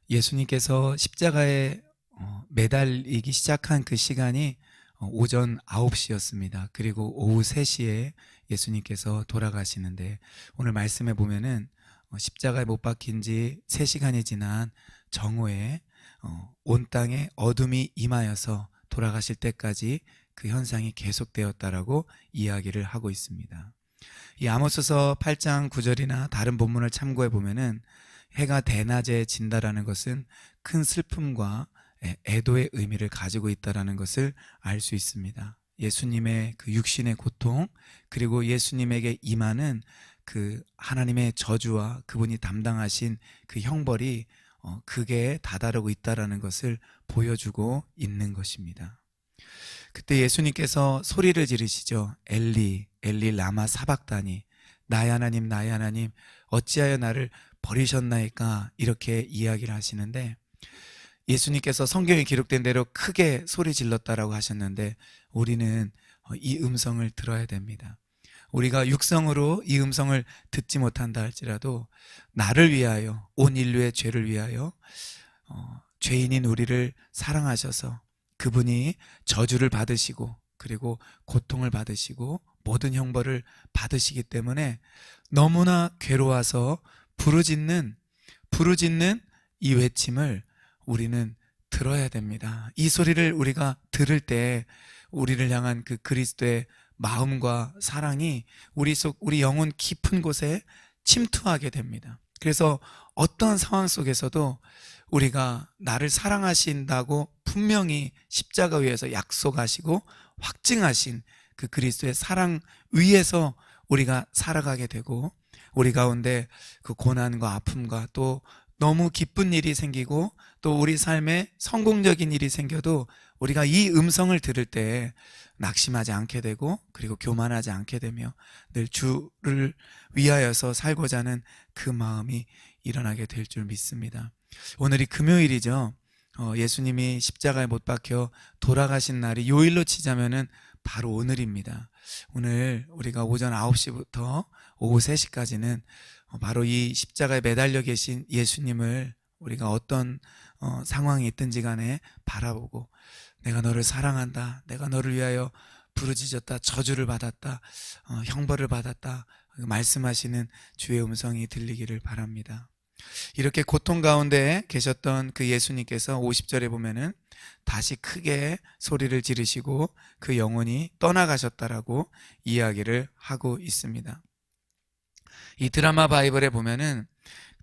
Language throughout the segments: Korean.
예수님께서 십자가에 매달리기 시작한 그 시간이 오전 9시였습니다. 그리고 오후 3시에 예수님께서 돌아가시는데, 오늘 말씀에 보면은 십자가에 못 박힌 지 3시간이 지난 정오에 온 땅에 어둠이 임하여서 돌아가실 때까지 그 현상이 계속되었다라고 이야기를 하고 있습니다. 이 아모스서 8장 9절이나 다른 본문을 참고해 보면은 해가 대낮에 진다라는 것은 큰 슬픔과 애도의 의미를 가지고 있다라는 것을 알 수 있습니다. 예수님의 그 육신의 고통, 그리고 예수님에게 임하는 그 하나님의 저주와 그분이 담당하신 그 형벌이 극에 다다르고 있다라는 것을 보여주고 있는 것입니다. 그때 예수님께서 소리를 지르시죠. 엘리 엘리 라마 사박다니, 나의 하나님 나의 하나님 어찌하여 나를 버리셨나이까, 이렇게 이야기를 하시는데, 예수님께서 성경에 기록된 대로 크게 소리 질렀다라고 하셨는데, 우리는 이 음성을 들어야 됩니다. 우리가 육성으로 이 음성을 듣지 못한다 할지라도 나를 위하여, 온 인류의 죄를 위하여 죄인인 우리를 사랑하셔서 그분이 저주를 받으시고 그리고 고통을 받으시고 모든 형벌을 받으시기 때문에 너무나 괴로워서 부르짖는 이 외침을 우리는 들어야 됩니다. 이 소리를 우리가 들을 때 우리를 향한 그 그리스도의 마음과 사랑이 우리 영혼 깊은 곳에 침투하게 됩니다. 그래서 어떤 상황 속에서도 우리가 나를 사랑하신다고 분명히 십자가 위에서 약속하시고 확증하신 그 그리스도의 사랑 위에서 우리가 살아가게 되고, 우리 가운데 그 고난과 아픔과 또 너무 기쁜 일이 생기고 또 우리 삶에 성공적인 일이 생겨도 우리가 이 음성을 들을 때 낙심하지 않게 되고, 그리고 교만하지 않게 되며 늘 주를 위하여서 살고자 하는 그 마음이 일어나게 될 줄 믿습니다. 오늘이 금요일이죠. 예수님이 십자가에 못 박혀 돌아가신 날이 요일로 치자면은 바로 오늘입니다. 오늘 우리가 오전 9시부터 오후 3시까지는 바로 이 십자가에 매달려 계신 예수님을 우리가 어떤 상황이 있든지 간에 바라보고, 내가 너를 사랑한다, 내가 너를 위하여 부르짖었다, 저주를 받았다, 형벌을 받았다 말씀하시는 주의 음성이 들리기를 바랍니다. 이렇게 고통 가운데 계셨던 그 예수님께서 50절에 보면은 다시 크게 소리를 지르시고 그 영혼이 떠나가셨다라고 이야기를 하고 있습니다. 이 드라마 바이블에 보면은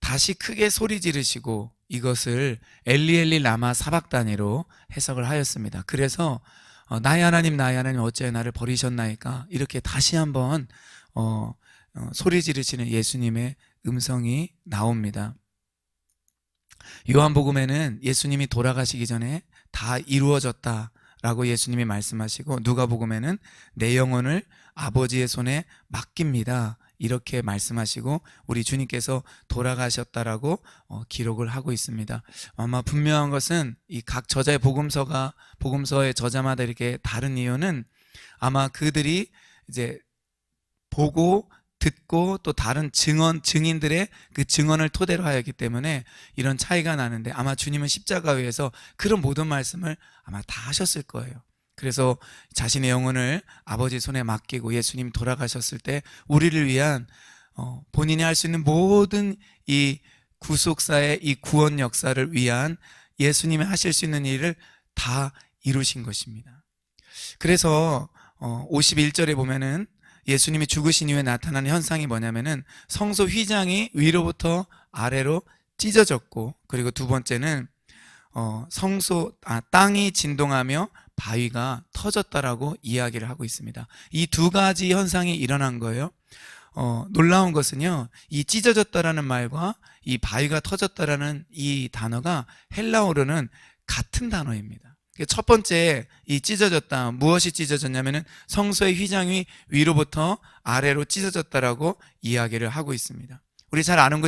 다시 크게 소리 지르시고, 이것을 엘리 엘리 라마 사박다니로 해석을 하였습니다. 그래서 나의 하나님 나의 하나님 어찌하여 나를 버리셨나이까, 이렇게 다시 한번 소리 지르시는 예수님의 음성이 나옵니다. 요한복음에는 예수님이 돌아가시기 전에 다 이루어졌다라고 예수님이 말씀하시고, 누가복음에는 내 영혼을 아버지의 손에 맡깁니다, 이렇게 말씀하시고 우리 주님께서 돌아가셨다라고 기록을 하고 있습니다. 아마 분명한 것은 이 각 저자의 복음서의 저자마다 이렇게 다른 이유는, 아마 그들이 이제 보고 듣고 또 다른 증인들의 그 증언을 토대로 하였기 때문에 이런 차이가 나는데, 아마 주님은 십자가 위에서 그런 모든 말씀을 아마 다 하셨을 거예요. 그래서 자신의 영혼을 아버지 손에 맡기고 예수님 돌아가셨을 때 우리를 위한 본인이 할 수 있는 모든 이 구속사의 이 구원 역사를 위한 예수님이 하실 수 있는 일을 다 이루신 것입니다. 그래서 51절에 보면은 예수님이 죽으신 이후에 나타나는 현상이 뭐냐면은 성소 휘장이 위로부터 아래로 찢어졌고, 그리고 두 번째는 땅이 진동하며 바위가 터졌다라고 이야기를 하고 있습니다. 이 두 가지 현상이 일어난 거예요. 놀라운 것은요, 이 찢어졌다라는 말과 이 바위가 터졌다라는 이 단어가 헬라어로는 같은 단어입니다. 첫 번째, 이 찢어졌다, 무엇이 찢어졌냐면은 성소의 휘장이 위로부터 아래로 찢어졌다라고 이야기를 하고 있습니다. 우리 잘 아는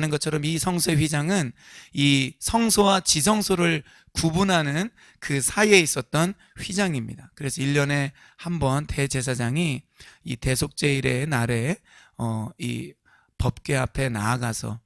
것처럼 이 성소의 휘장은 이 성소와 지성소를 구분하는 그 사이에 있었던 휘장입니다. 그래서 1년에 한 번 대제사장이 이 대속제일의 날에 이 법궤 앞에 나아가서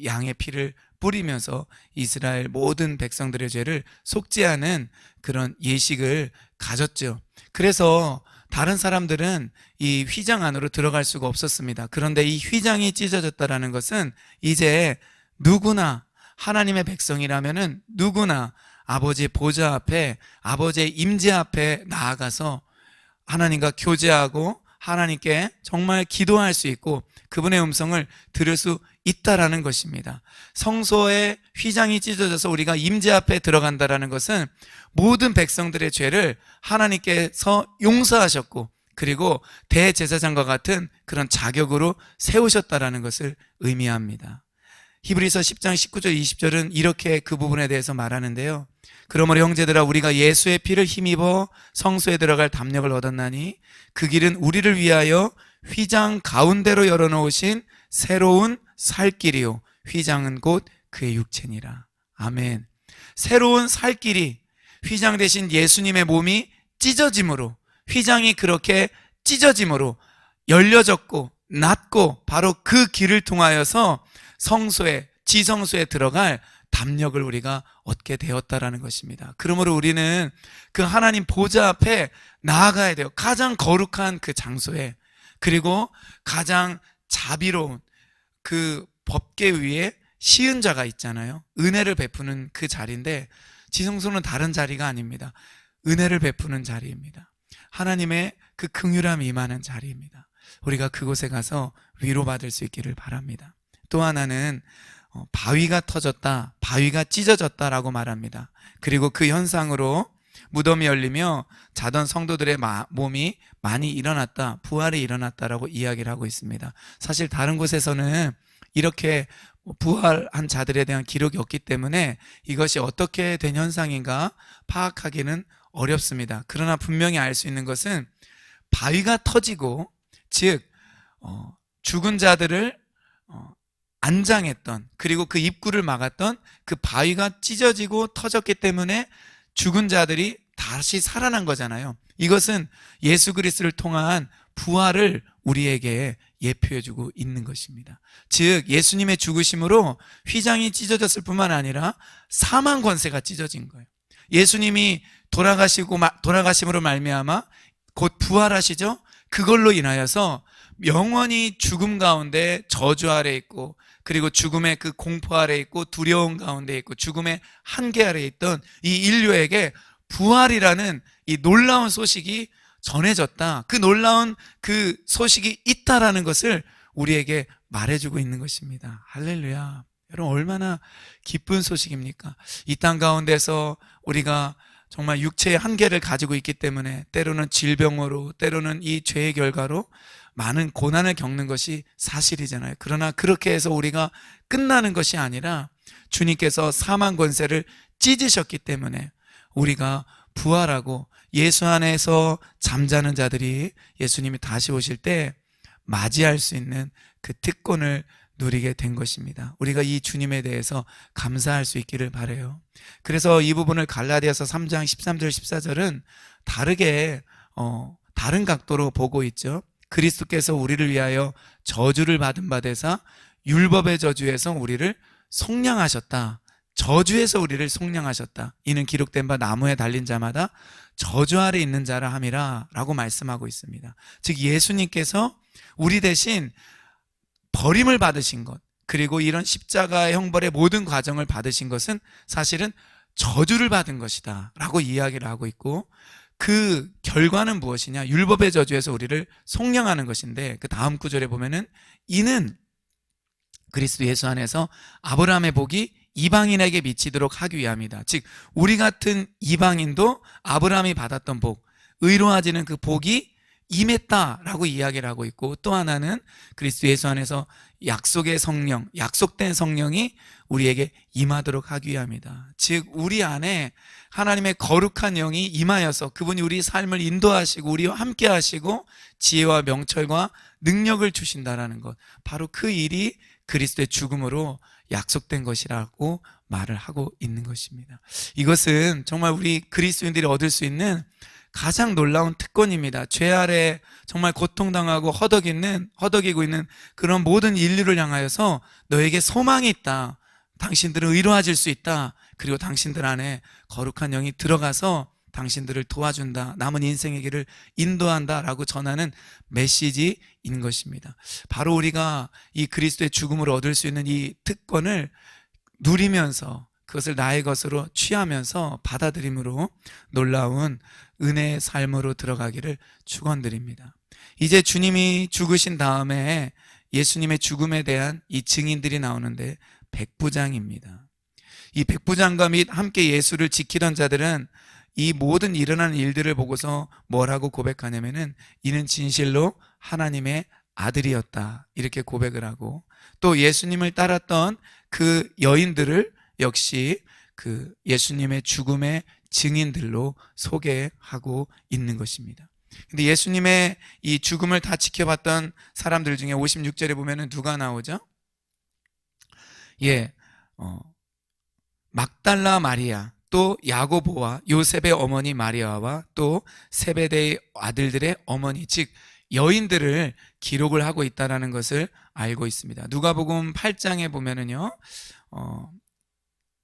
양의 피를 뿌리면서 이스라엘 모든 백성들의 죄를 속죄하는 그런 예식을 가졌죠. 그래서 다른 사람들은 이 휘장 안으로 들어갈 수가 없었습니다. 그런데 이 휘장이 찢어졌다라는 것은 이제 누구나 하나님의 백성이라면은 누구나 아버지의 보좌 앞에, 아버지의 임재 앞에 나아가서 하나님과 교제하고 하나님께 정말 기도할 수 있고 그분의 음성을 들을 수 있다라는 것입니다. 성소의 휘장이 찢어져서 우리가 임재 앞에 들어간다라는 것은 모든 백성들의 죄를 하나님께서 용서하셨고 그리고 대제사장과 같은 그런 자격으로 세우셨다라는 것을 의미합니다. 히브리서 10장 19절 20절은 이렇게 그 부분에 대해서 말하는데요. 그러므로 형제들아 우리가 예수의 피를 힘입어 성소에 들어갈 담력을 얻었나니 그 길은 우리를 위하여 휘장 가운데로 열어놓으신 새로운 살 길이요 휘장은 곧 그의 육체니라. 아멘. 새로운 살 길이, 휘장 대신 예수님의 몸이 찢어짐으로, 휘장이 그렇게 찢어짐으로 열려졌고 낮고 바로 그 길을 통하여서 성소에, 지성소에 들어갈 담력을 우리가 얻게 되었다라는 것입니다. 그러므로 우리는 그 하나님 보좌 앞에 나아가야 돼요. 가장 거룩한 그 장소에, 그리고 가장 자비로운 그 법계 위에 시은자가 있잖아요. 은혜를 베푸는 그 자리인데 지성소는 다른 자리가 아닙니다. 은혜를 베푸는 자리입니다. 하나님의 그 긍휼함이 임하는 자리입니다. 우리가 그곳에 가서 위로받을 수 있기를 바랍니다. 또 하나는 바위가 터졌다, 바위가 찢어졌다라고 말합니다. 그리고 그 현상으로 무덤이 열리며 자던 성도들의 몸이 많이 일어났다, 부활이 일어났다라고 이야기를 하고 있습니다. 사실 다른 곳에서는 이렇게 부활한 자들에 대한 기록이 없기 때문에 이것이 어떻게 된 현상인가 파악하기는 어렵습니다. 그러나 분명히 알 수 있는 것은 바위가 터지고, 즉 죽은 자들을 안장했던, 그리고 그 입구를 막았던 그 바위가 찢어지고 터졌기 때문에 죽은 자들이 다시 살아난 거잖아요. 이것은 예수 그리스도를 통한 부활을 우리에게 예표해주고 있는 것입니다. 즉 예수님의 죽으심으로 휘장이 찢어졌을 뿐만 아니라 사망 권세가 찢어진 거예요. 예수님이 돌아가심으로 말미암아 곧 부활하시죠. 그걸로 인하여서 영원히 죽음 가운데 저주 아래 있고, 그리고 죽음의 그 공포 아래 있고, 두려움 가운데 있고, 죽음의 한계 아래 있던 이 인류에게 부활이라는 이 놀라운 소식이 전해졌다. 그 놀라운 그 소식이 있다라는 것을 우리에게 말해주고 있는 것입니다. 할렐루야. 여러분 얼마나 기쁜 소식입니까? 이 땅 가운데서 우리가 정말 육체의 한계를 가지고 있기 때문에 때로는 질병으로, 때로는 이 죄의 결과로 많은 고난을 겪는 것이 사실이잖아요. 그러나 그렇게 해서 우리가 끝나는 것이 아니라 주님께서 사망 권세를 찢으셨기 때문에 우리가 부활하고 예수 안에서 잠자는 자들이 예수님이 다시 오실 때 맞이할 수 있는 그 특권을 누리게 된 것입니다. 우리가 이 주님에 대해서 감사할 수 있기를 바라요. 그래서 이 부분을 갈라디아서 3장 13절 14절은 다르게 다른 각도로 보고 있죠. 그리스도께서 우리를 위하여 저주를 받은 바 되사 율법의 저주에서 우리를 속량하셨다. 저주에서 우리를 속량하셨다. 이는 기록된 바 나무에 달린 자마다 저주 아래 있는 자라 함이라 라고 말씀하고 있습니다. 즉 예수님께서 우리 대신 버림을 받으신 것, 그리고 이런 십자가의 형벌의 모든 과정을 받으신 것은 사실은 저주를 받은 것이다 라고 이야기를 하고 있고, 그 결과는 무엇이냐? 율법의 저주에서 우리를 속량하는 것인데, 그 다음 구절에 보면은 이는 그리스도 예수 안에서 아브라함의 복이 이방인에게 미치도록 하기 위함이다. 즉 우리 같은 이방인도 아브라함이 받았던 복, 의로워지는 그 복이 임했다라고 이야기를 하고 있고, 또 하나는 그리스도 예수 안에서 약속의 성령, 약속된 성령이 우리에게 임하도록 하기 위함이다. 즉 우리 안에 하나님의 거룩한 영이 임하여서 그분이 우리 삶을 인도하시고 우리와 함께 하시고 지혜와 명철과 능력을 주신다라는 것, 바로 그 일이 그리스도의 죽음으로 약속된 것이라고 말을 하고 있는 것입니다. 이것은 정말 우리 그리스도인들이 얻을 수 있는 가장 놀라운 특권입니다. 죄 아래 정말 고통당하고 허덕이고 있는 그런 모든 인류를 향하여서 너에게 소망이 있다. 당신들은 의로워질 수 있다. 그리고 당신들 안에 거룩한 영이 들어가서 당신들을 도와준다. 남은 인생의 길을 인도한다라고 전하는 메시지인 것입니다. 바로 우리가 이 그리스도의 죽음을 얻을 수 있는 이 특권을 누리면서 그것을 나의 것으로 취하면서 받아들임으로 놀라운 은혜의 삶으로 들어가기를 축원드립니다. 이제 주님이 죽으신 다음에 예수님의 죽음에 대한 이 증인들이 나오는데 백부장입니다. 이 백부장과 및 함께 예수를 지키던 자들은 이 모든 일어나는 일들을 보고서 뭐라고 고백하냐면은 이는 진실로 하나님의 아들이었다 이렇게 고백을 하고, 또 예수님을 따랐던 그 여인들을 역시 그 예수님의 죽음의 증인들로 소개하고 있는 것입니다. 근데 예수님의 이 죽음을 다 지켜봤던 사람들 중에 56절에 보면은 누가 나오죠? 막달라 마리아, 또 야고보와 요셉의 어머니 마리아와 또 세베대의 아들들의 어머니, 즉 여인들을 기록을 하고 있다는 것을 알고 있습니다. 누가복음 8장에 보면은요,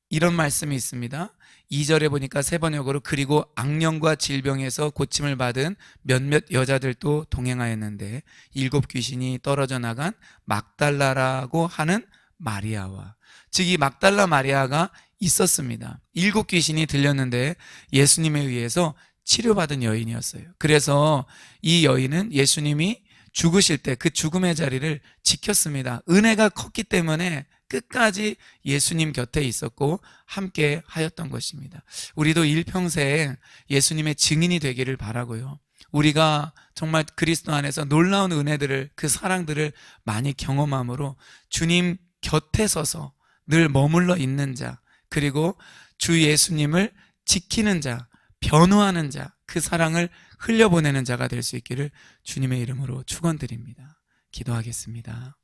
이런 말씀이 있습니다. 2절에 보니까 세 번역으로 그리고 악령과 질병에서 고침을 받은 몇몇 여자들도 동행하였는데 7 귀신이 떨어져 나간 막달라라고 하는 마리아와, 즉 이 막달라 마리아가 있었습니다. 7 귀신이 들렸는데 예수님에 의해서 치료받은 여인이었어요. 그래서 이 여인은 예수님이 죽으실 때 그 죽음의 자리를 지켰습니다. 은혜가 컸기 때문에 끝까지 예수님 곁에 있었고 함께 하였던 것입니다. 우리도 일평생 예수님의 증인이 되기를 바라고요. 우리가 정말 그리스도 안에서 놀라운 은혜들을, 그 사랑들을 많이 경험함으로 주님 곁에 서서 늘 머물러 있는 자, 그리고 주 예수님을 지키는 자, 변호하는 자, 그 사랑을 흘려보내는 자가 될 수 있기를 주님의 이름으로 축원드립니다. 기도하겠습니다.